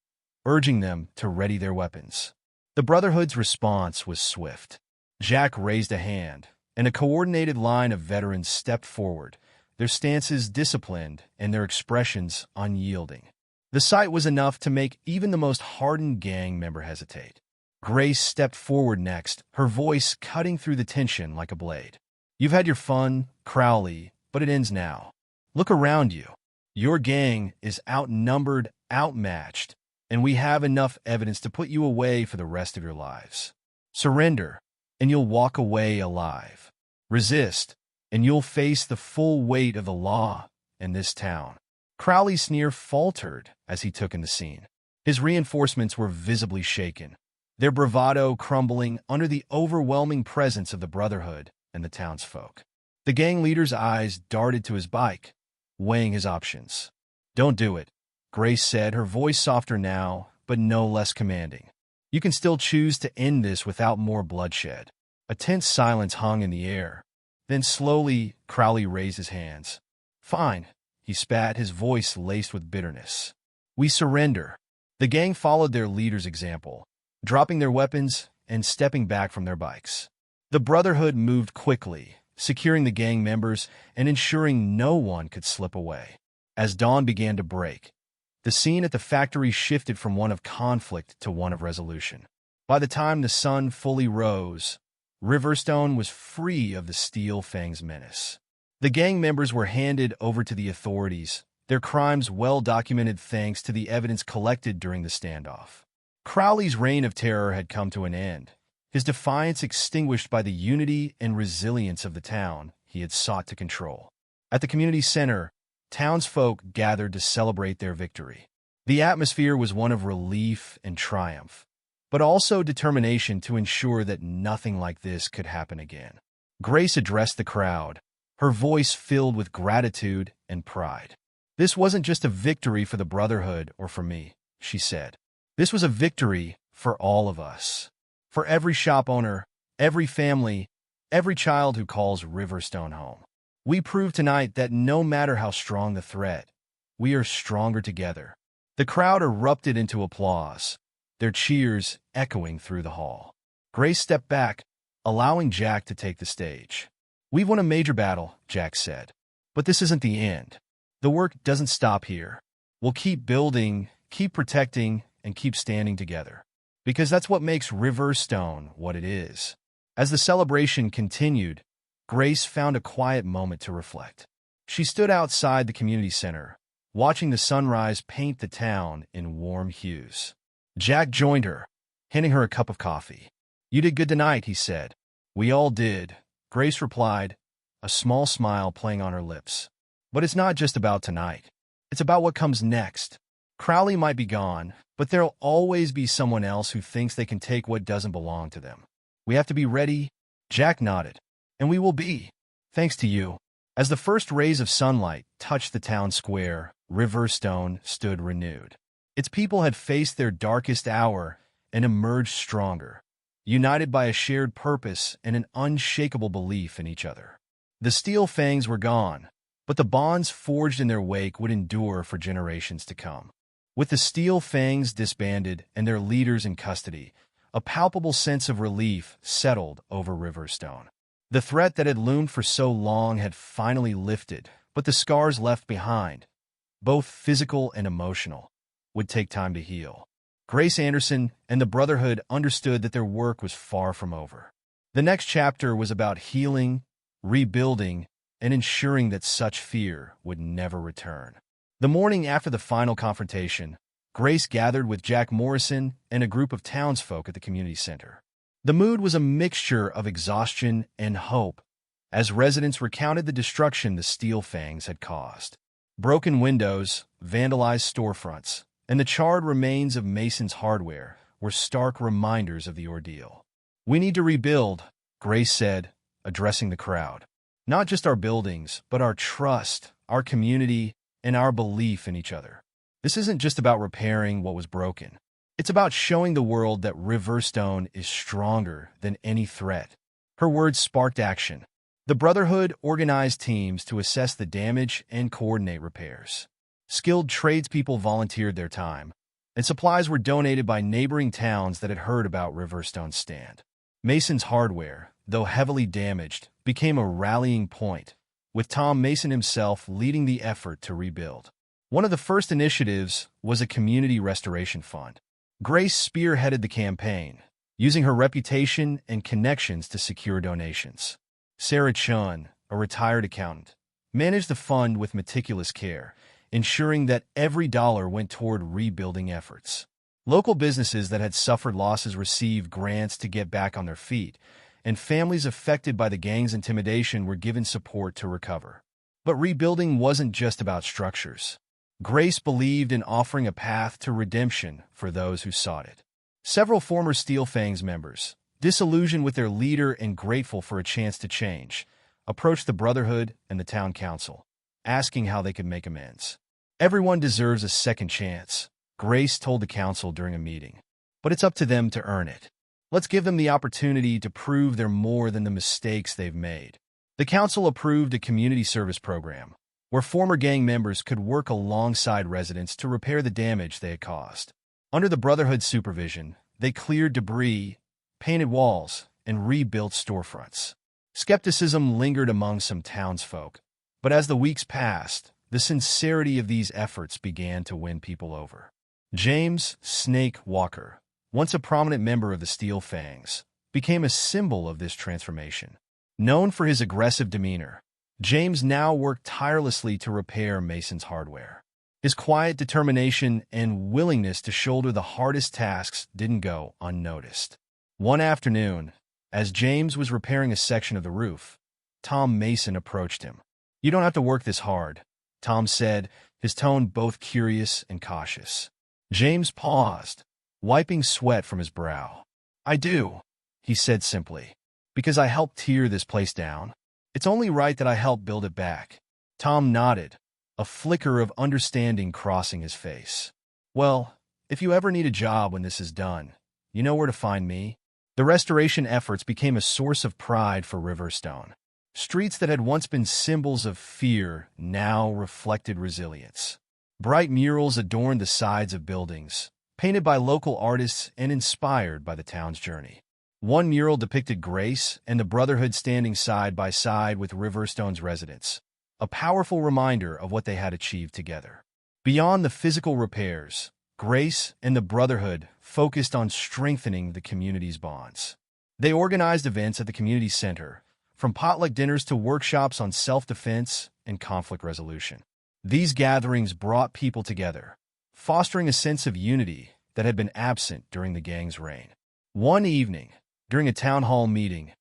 urging them to ready their weapons. The Brotherhood's response was swift. Jack raised a hand, and a coordinated line of veterans stepped forward, their stances disciplined and their expressions unyielding. The sight was enough to make even the most hardened gang member hesitate. Grace stepped forward next, her voice cutting through the tension like a blade. "You've had your fun, Crowley, but it ends now. Look around you. Your gang is outnumbered, outmatched, and we have enough evidence to put you away for the rest of your lives. Surrender, and you'll walk away alive. Resist, and you'll face the full weight of the law in this town." Crowley's sneer faltered as he took in the scene. His reinforcements were visibly shaken, their bravado crumbling under the overwhelming presence of the Brotherhood and the townsfolk. The gang leader's eyes darted to his bike, weighing his options. "Don't do it," Grace said, her voice softer now, but no less commanding. "You can still choose to end this without more bloodshed." A tense silence hung in the air. Then slowly, Crowley raised his hands. "Fine," he spat, his voice laced with bitterness. "We surrender." The gang followed their leader's example, dropping their weapons and stepping back from their bikes. The Brotherhood moved quickly, securing the gang members and ensuring no one could slip away. As dawn began to break, the scene at the factory shifted from one of conflict to one of resolution. By the time the sun fully rose, Riverstone was free of the Steel Fangs menace. The gang members were handed over to the authorities, their crimes well documented thanks to the evidence collected during the standoff. Crowley's reign of terror had come to an end, his defiance extinguished by the unity and resilience of the town he had sought to control. At the community center, townsfolk gathered to celebrate their victory. The atmosphere was one of relief and triumph, but also determination to ensure that nothing like this could happen again. Grace addressed the crowd, her voice filled with gratitude and pride. "This wasn't just a victory for the Brotherhood or for me," she said. "This was a victory for all of us. For every shop owner, every family, every child who calls Riverstone home. We proved tonight that no matter how strong the threat, we are stronger together." The crowd erupted into applause, their cheers echoing through the hall. Grace stepped back, allowing Jack to take the stage. "We've won a major battle," Jack said, "but this isn't the end. The work doesn't stop here. We'll keep building, keep protecting, and keep standing together. Because that's what makes Riverstone what it is." As the celebration continued, Grace found a quiet moment to reflect. She stood outside the community center, watching the sunrise paint the town in warm hues. Jack joined her, handing her a cup of coffee. "You did good tonight," he said. "We all did," Grace replied, a small smile playing on her lips. "But it's not just about tonight. It's about what comes next. Crowley might be gone, but there'll always be someone else who thinks they can take what doesn't belong to them. We have to be ready." Jack nodded. "And we will be, thanks to you." As the first rays of sunlight touched the town square, Riverstone stood renewed. Its people had faced their darkest hour and emerged stronger, united by a shared purpose and an unshakable belief in each other. The Steel Fangs were gone, but the bonds forged in their wake would endure for generations to come. With the Steel Fangs disbanded and their leaders in custody, a palpable sense of relief settled over Riverstone. The threat that had loomed for so long had finally lifted, but the scars left behind, both physical and emotional, would take time to heal. Grace Anderson and the Brotherhood understood that their work was far from over. The next chapter was about healing, rebuilding, and ensuring that such fear would never return. The morning after the final confrontation, Grace gathered with Jack Morrison and a group of townsfolk at the community center. The mood was a mixture of exhaustion and hope, as residents recounted the destruction the Steel Fangs had caused. Broken windows, vandalized storefronts, and the charred remains of Mason's hardware were stark reminders of the ordeal. "We need to rebuild," Grace said, addressing the crowd. "Not just our buildings, but our trust, our community, and our belief in each other. This isn't just about repairing what was broken. It's about showing the world that Riverstone is stronger than any threat." Her words sparked action. The Brotherhood organized teams to assess the damage and coordinate repairs. Skilled tradespeople volunteered their time, and supplies were donated by neighboring towns that had heard about Riverstone's stand. Mason's hardware, though heavily damaged, became a rallying point, with Tom Mason himself leading the effort to rebuild. One of the first initiatives was a community restoration fund. Grace spearheaded the campaign, using her reputation and connections to secure donations. Sarah Chun, a retired accountant, managed the fund with meticulous care, ensuring that every dollar went toward rebuilding efforts. Local businesses that had suffered losses received grants to get back on their feet, and families affected by the gang's intimidation were given support to recover. But rebuilding wasn't just about structures. Grace believed in offering a path to redemption for those who sought it. Several former Steel Fangs members, disillusioned with their leader and grateful for a chance to change, approached the Brotherhood and the town council, asking how they could make amends. "Everyone deserves a second chance," Grace told the council during a meeting. "But it's up to them to earn it. Let's give them the opportunity to prove they're more than the mistakes they've made." The council approved a community service program, where former gang members could work alongside residents to repair the damage they had caused. Under the Brotherhood's supervision, they cleared debris, painted walls, and rebuilt storefronts. Skepticism lingered among some townsfolk, but as the weeks passed, the sincerity of these efforts began to win people over. James "Snake" Walker, once a prominent member of the Steel Fangs, became a symbol of this transformation. Known for his aggressive demeanor, James now worked tirelessly to repair Mason's hardware. His quiet determination and willingness to shoulder the hardest tasks didn't go unnoticed. One afternoon, as James was repairing a section of the roof, Tom Mason approached him. "You don't have to work this hard," Tom said, his tone both curious and cautious. James paused, wiping sweat from his brow. "I do," he said simply, "because I helped tear this place down. It's only right that I help build it back." Tom nodded, a flicker of understanding crossing his face. "Well, if you ever need a job when this is done, you know where to find me." The restoration efforts became a source of pride for Riverstone. Streets that had once been symbols of fear now reflected resilience. Bright murals adorned the sides of buildings, painted by local artists and inspired by the town's journey. One mural depicted Grace and the Brotherhood standing side by side with Riverstone's residents, a powerful reminder of what they had achieved together. Beyond the physical repairs, Grace and the Brotherhood focused on strengthening the community's bonds. They organized events at the community center, from potluck dinners to workshops on self-defense and conflict resolution. These gatherings brought people together, fostering a sense of unity that had been absent during the gang's reign. One evening, during a town hall meeting,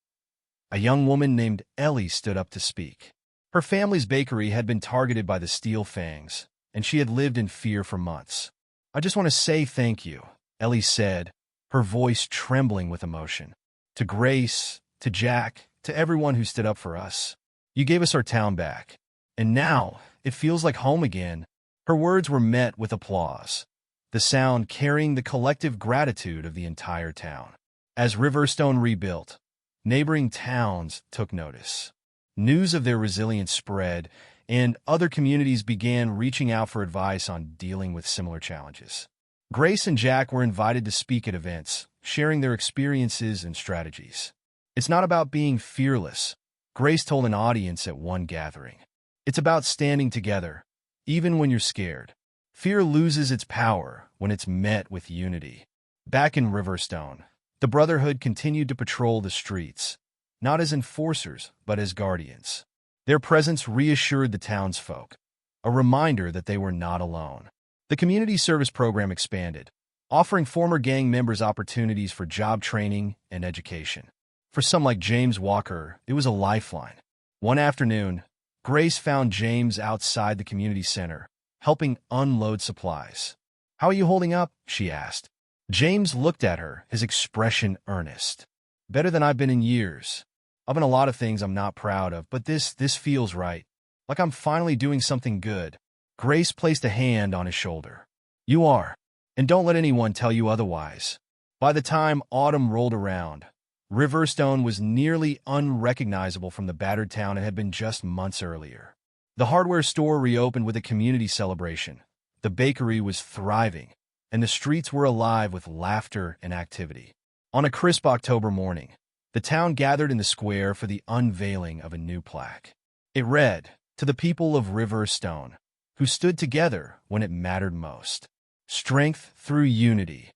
a young woman named Ellie stood up to speak. Her family's bakery had been targeted by the Steel Fangs, and she had lived in fear for months. "I just want to say thank you," Ellie said, her voice trembling with emotion. "To Grace, to Jack, to everyone who stood up for us. You gave us our town back, and now it feels like home again." Her words were met with applause, the sound carrying the collective gratitude of the entire town. As Riverstone rebuilt, neighboring towns took notice. News of their resilience spread, and other communities began reaching out for advice on dealing with similar challenges. Grace and Jack were invited to speak at events, sharing their experiences and strategies. "It's not about being fearless," Grace told an audience at one gathering. "It's about standing together, even when you're scared. Fear loses its power when it's met with unity." Back in Riverstone, the Brotherhood continued to patrol the streets, not as enforcers, but as guardians. Their presence reassured the townsfolk, a reminder that they were not alone. The community service program expanded, offering former gang members opportunities for job training and education. For some like James Walker, it was a lifeline. One afternoon, Grace found James outside the community center, helping unload supplies. "How are you holding up?" she asked. James looked at her, his expression earnest. "Better than I've been in years. I've been a lot of things I'm not proud of, but this feels right. Like I'm finally doing something good." Grace placed a hand on his shoulder. "You are, and don't let anyone tell you otherwise." By the time autumn rolled around, Riverstone was nearly unrecognizable from the battered town it had been just months earlier. The hardware store reopened with a community celebration. The bakery was thriving, and the streets were alive with laughter and activity. On a crisp October morning, the town gathered in the square for the unveiling of a new plaque. It read, "To the people of Riverstone, who stood together when it mattered most. Strength through unity,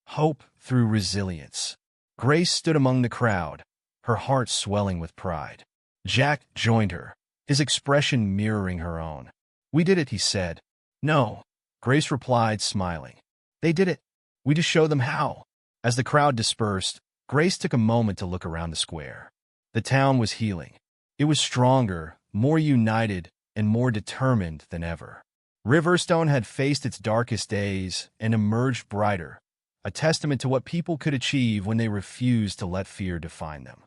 hope through resilience." Grace stood among the crowd, her heart swelling with pride. Jack joined her, his expression mirroring her own. "We did it," he said. "No," Grace replied, smiling. "They did it. We just showed them how." As the crowd dispersed, Grace took a moment to look around the square. The town was healing. It was stronger, more united, and more determined than ever. Riverstone had faced its darkest days and emerged brighter, a testament to what people could achieve when they refused to let fear define them.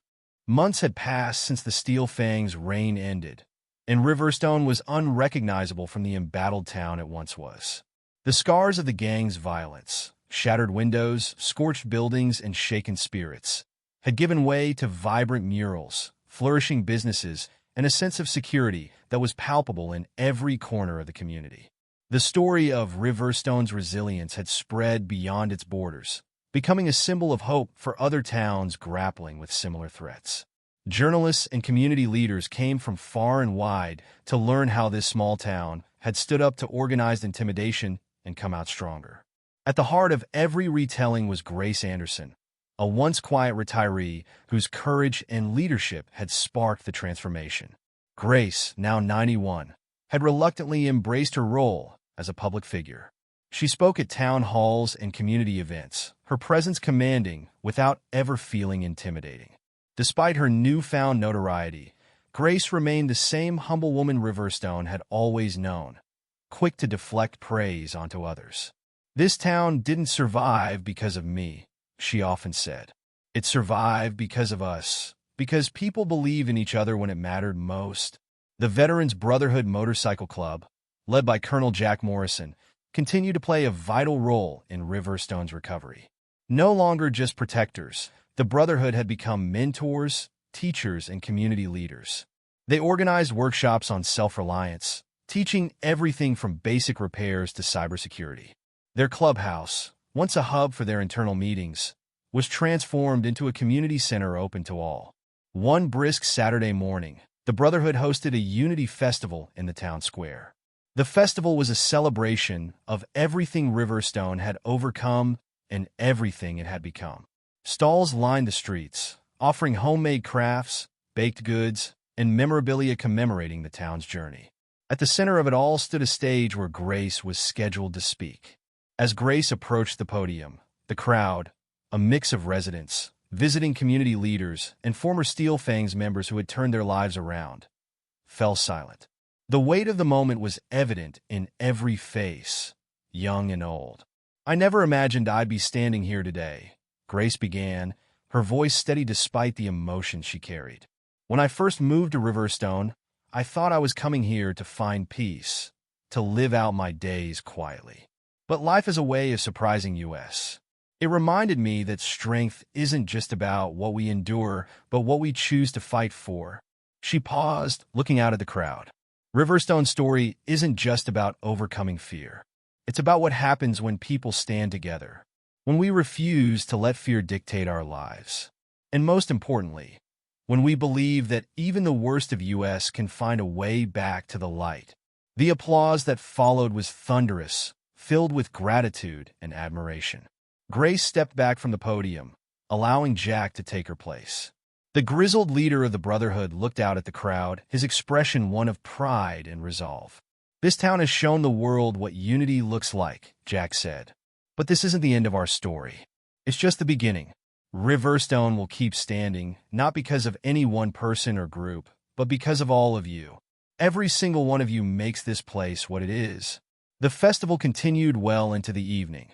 Months had passed since the Steel Fangs' reign ended, and Riverstone was unrecognizable from the embattled town it once was. The scars of the gang's violence, shattered windows, scorched buildings, and shaken spirits, had given way to vibrant murals, flourishing businesses, and a sense of security that was palpable in every corner of the community. The story of Riverstone's resilience had spread beyond its borders, becoming a symbol of hope for other towns grappling with similar threats. Journalists and community leaders came from far and wide to learn how this small town had stood up to organized intimidation and come out stronger. At the heart of every retelling was Grace Anderson, a once quiet retiree whose courage and leadership had sparked the transformation. Grace, now 91, had reluctantly embraced her role as a public figure. She spoke at town halls and community events, her presence commanding without ever feeling intimidating. Despite her newfound notoriety, Grace remained the same humble woman Riverstone had always known, quick to deflect praise onto others. "This town didn't survive because of me," she often said. "It survived because of us, because people believe in each other when it mattered most." The Veterans Brotherhood Motorcycle Club, led by Colonel Jack Morrison, continued to play a vital role in Riverstone's recovery. No longer just protectors, the Brotherhood had become mentors, teachers, and community leaders. They organized workshops on self-reliance, teaching everything from basic repairs to cybersecurity. Their clubhouse, once a hub for their internal meetings, was transformed into a community center open to all. One brisk Saturday morning, the Brotherhood hosted a Unity Festival in the town square. The festival was a celebration of everything Riverstone had overcome and everything it had become. Stalls lined the streets, offering homemade crafts, baked goods, and memorabilia commemorating the town's journey. At the center of it all stood a stage where Grace was scheduled to speak. As Grace approached the podium, the crowd, a mix of residents, visiting community leaders, and former Steel Fangs members who had turned their lives around, fell silent. The weight of the moment was evident in every face, young and old. "I never imagined I'd be standing here today," Grace began, her voice steady despite the emotion she carried. "When I first moved to Riverstone, I thought I was coming here to find peace, to live out my days quietly. but life as a way of surprising us. It reminded me that strength isn't just about what we endure, but what we choose to fight for. She paused, looking out at the crowd. Riverstone's story isn't just about overcoming fear. It's about what happens when people stand together, when we refuse to let fear dictate our lives. And most importantly, when we believe that even the worst of us can find a way back to the light. The applause that followed was thunderous, filled with gratitude and admiration. Grace stepped back from the podium, allowing Jack to take her place. The grizzled leader of the Brotherhood looked out at the crowd, his expression one of pride and resolve. "This town has shown the world what unity looks like," Jack said. "But this isn't the end of our story. It's just the beginning. Riverstone will keep standing, not because of any one person or group, but because of all of you. Every single one of you makes this place what it is." The festival continued well into the evening,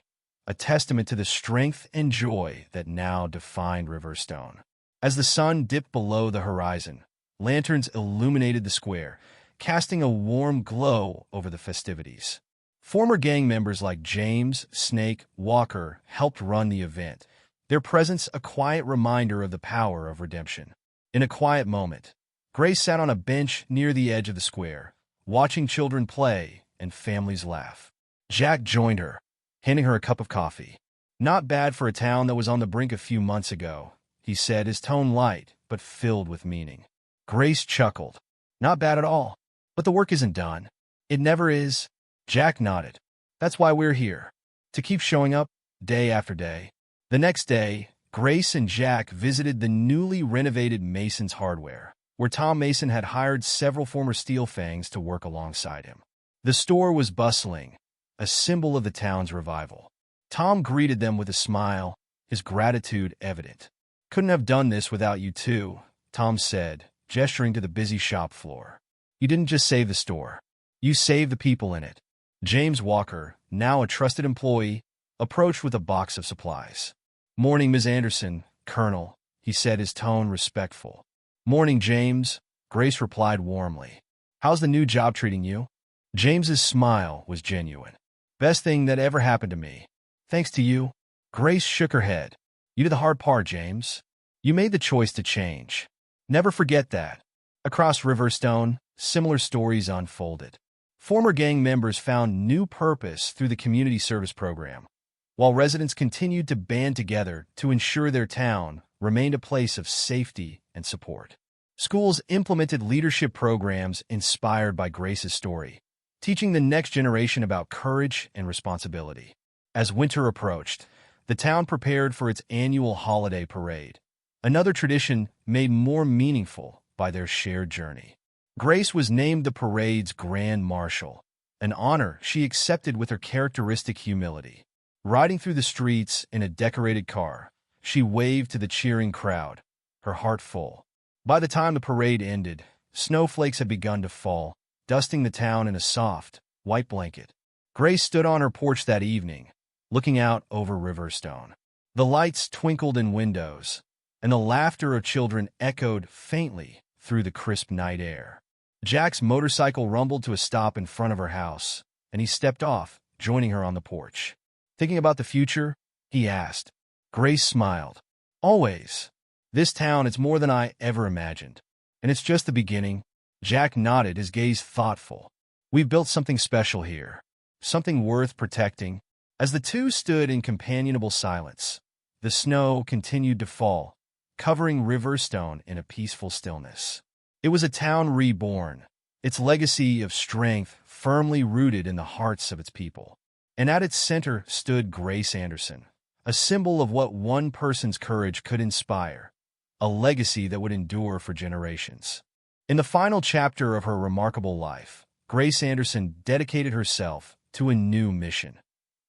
a testament to the strength and joy that now defined Riverstone. As the sun dipped below the horizon, lanterns illuminated the square, casting a warm glow over the festivities. Former gang members like James, Snake, Walker helped run the event, their presence a quiet reminder of the power of redemption. In a quiet moment, Grace sat on a bench near the edge of the square, watching children play and families laugh. Jack joined her, handing her a cup of coffee. "Not bad for a town that was on the brink a few months ago," he said, his tone light but filled with meaning. Grace chuckled. "Not bad at all. But the work isn't done. It never is." Jack nodded. "That's why we're here. To keep showing up, day after day." The next day, Grace and Jack visited the newly renovated Mason's Hardware, where Tom Mason had hired several former Steel Fangs to work alongside him. The store was bustling, a symbol of the town's revival. Tom greeted them with a smile, his gratitude evident. "Couldn't have done this without you two," Tom said, gesturing to the busy shop floor. "You didn't just save the store. You saved the people in it." James Walker, now a trusted employee, approached with a box of supplies. "Morning, Ms. Anderson, Colonel," he said, his tone respectful. "Morning, James," Grace replied warmly. "How's the new job treating you?" James's smile was genuine. "Best thing that ever happened to me. Thanks to you." Grace shook her head. "You did the hard part, James. You made the choice to change. Never forget that." Across Riverstone, similar stories unfolded. Former gang members found new purpose through the community service program, while residents continued to band together to ensure their town remained a place of safety and support. Schools implemented leadership programs inspired by Grace's story, teaching the next generation about courage and responsibility. As winter approached, the town prepared for its annual holiday parade, another tradition made more meaningful by their shared journey. Grace was named the parade's Grand Marshal, an honor she accepted with her characteristic humility. Riding through the streets in a decorated car, she waved to the cheering crowd, her heart full. By the time the parade ended, snowflakes had begun to fall, dusting the town in a soft, white blanket. Grace stood on her porch that evening, looking out over Riverstone. The lights twinkled in windows, and the laughter of children echoed faintly through the crisp night air. Jack's motorcycle rumbled to a stop in front of her house, and he stepped off, joining her on the porch. "Thinking about the future?" he asked. Grace smiled. "Always. This town is more than I ever imagined. And it's just the beginning." Jack nodded, his gaze thoughtful. "We've built something special here. Something worth protecting." As the two stood in companionable silence, the snow continued to fall, covering Riverstone in a peaceful stillness. It was a town reborn, its legacy of strength firmly rooted in the hearts of its people. And at its center stood Grace Anderson, a symbol of what one person's courage could inspire, a legacy that would endure for generations. In the final chapter of her remarkable life, Grace Anderson dedicated herself to a new mission,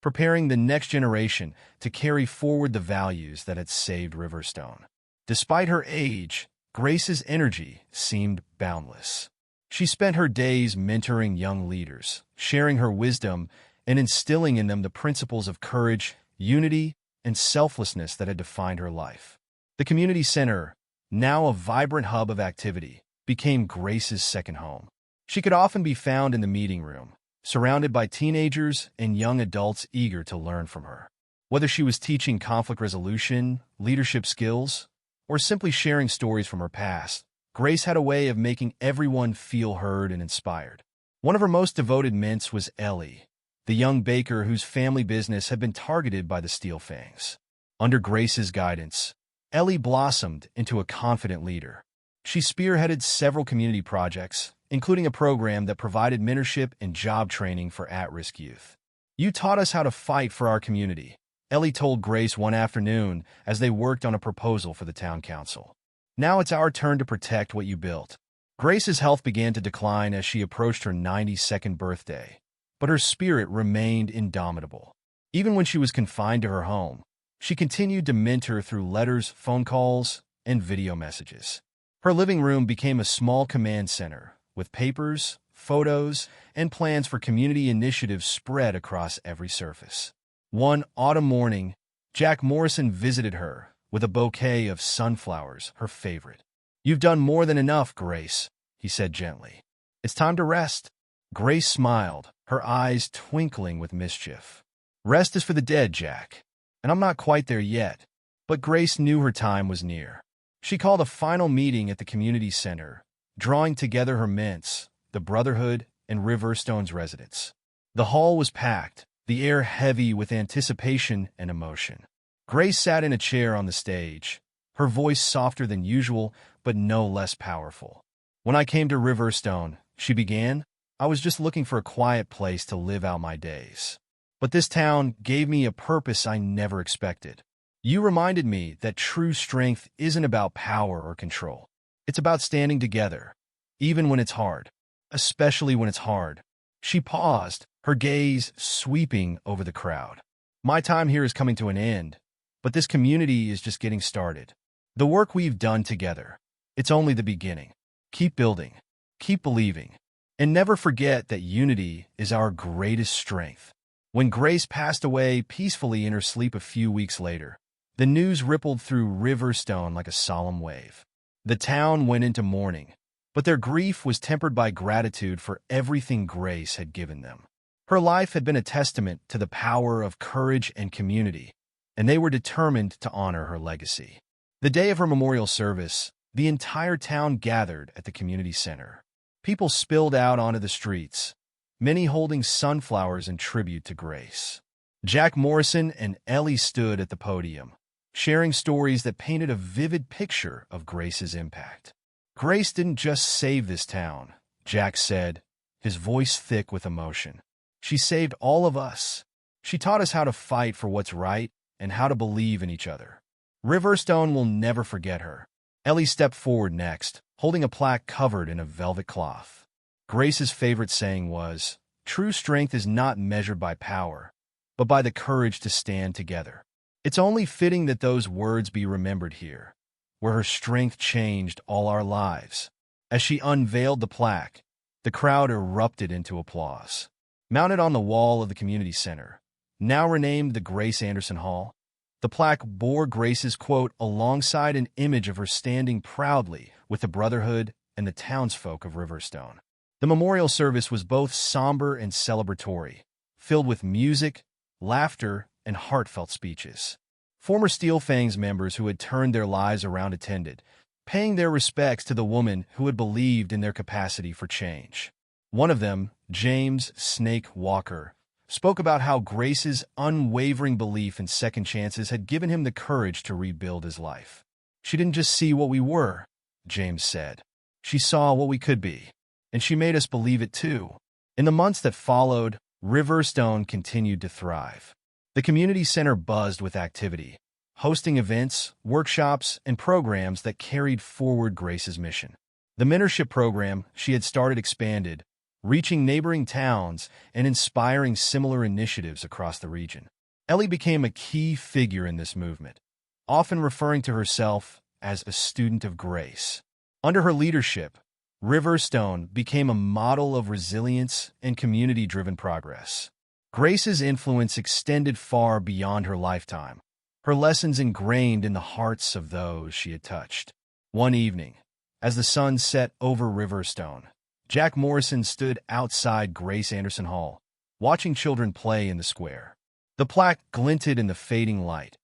preparing the next generation to carry forward the values that had saved Riverstone. Despite her age, Grace's energy seemed boundless. She spent her days mentoring young leaders, sharing her wisdom, and instilling in them the principles of courage, unity, and selflessness that had defined her life. The community center, now a vibrant hub of activity, became Grace's second home. She could often be found in the meeting room, surrounded by teenagers and young adults eager to learn from her. Whether she was teaching conflict resolution, leadership skills, or simply sharing stories from her past, Grace had a way of making everyone feel heard and inspired. One of her most devoted mints was Ellie, the young baker whose family business had been targeted by the Steel Fangs. Under Grace's guidance, Ellie blossomed into a confident leader. She spearheaded several community projects, including a program that provided mentorship and job training for at-risk youth. "You taught us how to fight for our community," Ellie told Grace one afternoon as they worked on a proposal for the town council. "Now it's our turn to protect what you built." Grace's health began to decline as she approached her 92nd birthday, but her spirit remained indomitable. Even when she was confined to her home, she continued to mentor through letters, phone calls, and video messages. Her living room became a small command center, with papers, photos, and plans for community initiatives spread across every surface. One autumn morning, Jack Morrison visited her with a bouquet of sunflowers, her favorite. "You've done more than enough, Grace," he said gently. "It's time to rest." Grace smiled, her eyes twinkling with mischief. "Rest is for the dead, Jack, and I'm not quite there yet." But Grace knew her time was near. She called a final meeting at the community center, drawing together her mints, the Brotherhood, and Riverstone's residents. The hall was packed, the air heavy with anticipation and emotion. Grace sat in a chair on the stage, her voice softer than usual, but no less powerful. "When I came to Riverstone," she began, "I was just looking for a quiet place to live out my days. But this town gave me a purpose I never expected. You reminded me that true strength isn't about power or control. It's about standing together, even when it's hard. Especially when it's hard." She paused, her gaze sweeping over the crowd. "My time here is coming to an end, but this community is just getting started. The work we've done together, it's only the beginning. Keep building, keep believing, and never forget that unity is our greatest strength." When Grace passed away peacefully in her sleep a few weeks later, the news rippled through Riverstone like a solemn wave. The town went into mourning, but their grief was tempered by gratitude for everything Grace had given them. Her life had been a testament to the power of courage and community, and they were determined to honor her legacy. The day of her memorial service, the entire town gathered at the community center. People spilled out onto the streets, many holding sunflowers in tribute to Grace. Jack Morrison and Ellie stood at the podium, sharing stories that painted a vivid picture of Grace's impact. "Grace didn't just save this town," Jack said, his voice thick with emotion. "She saved all of us. She taught us how to fight for what's right and how to believe in each other. Riverstone will never forget her." Ellie stepped forward next, holding a plaque covered in a velvet cloth. Grace's favorite saying was, "True strength is not measured by power, but by the courage to stand together." It's only fitting that those words be remembered here, where her strength changed all our lives. As she unveiled the plaque, the crowd erupted into applause. Mounted on the wall of the community center, now renamed the Grace Anderson Hall, the plaque bore Grace's quote alongside an image of her standing proudly with the Brotherhood and the townsfolk of Riverstone. The memorial service was both somber and celebratory, filled with music, laughter, and heartfelt speeches. Former Steel Fangs members who had turned their lives around attended, paying their respects to the woman who had believed in their capacity for change. One of them, James "Snake" Walker, spoke about how Grace's unwavering belief in second chances had given him the courage to rebuild his life. "She didn't just see what we were," James said. "She saw what we could be, and she made us believe it too." In the months that followed, Riverstone continued to thrive. The community center buzzed with activity, hosting events, workshops, and programs that carried forward Grace's mission. The mentorship program she had started expanded, reaching neighboring towns and inspiring similar initiatives across the region. Ellie became a key figure in this movement, often referring to herself as a student of grace. Under her leadership, Riverstone became a model of resilience and community-driven progress. Grace's influence extended far beyond her lifetime, her lessons ingrained in the hearts of those she had touched. One evening, as the sun set over Riverstone, Jack Morrison stood outside Grace Anderson Hall, watching children play in the square. The plaque glinted in the fading light,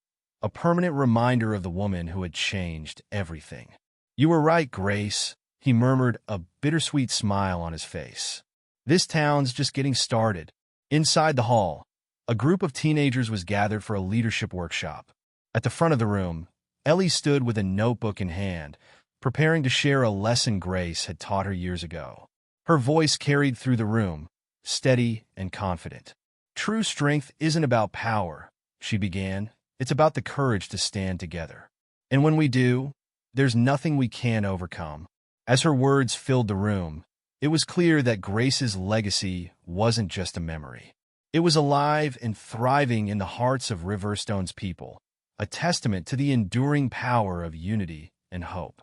a permanent reminder of the woman who had changed everything. "You were right, Grace," he murmured, a bittersweet smile on his face. "This town's just getting started." Inside the hall, a group of teenagers was gathered for a leadership workshop. At the front of the room, Ellie stood with a notebook in hand, preparing to share a lesson Grace had taught her years ago. Her voice carried through the room, steady and confident. "True strength isn't about power," she began. "It's about the courage to stand together. And when we do, there's nothing we can't overcome." As her words filled the room, it was clear that Grace's legacy wasn't just a memory. It was alive and thriving in the hearts of Riverstone's people, a testament to the enduring power of unity and hope.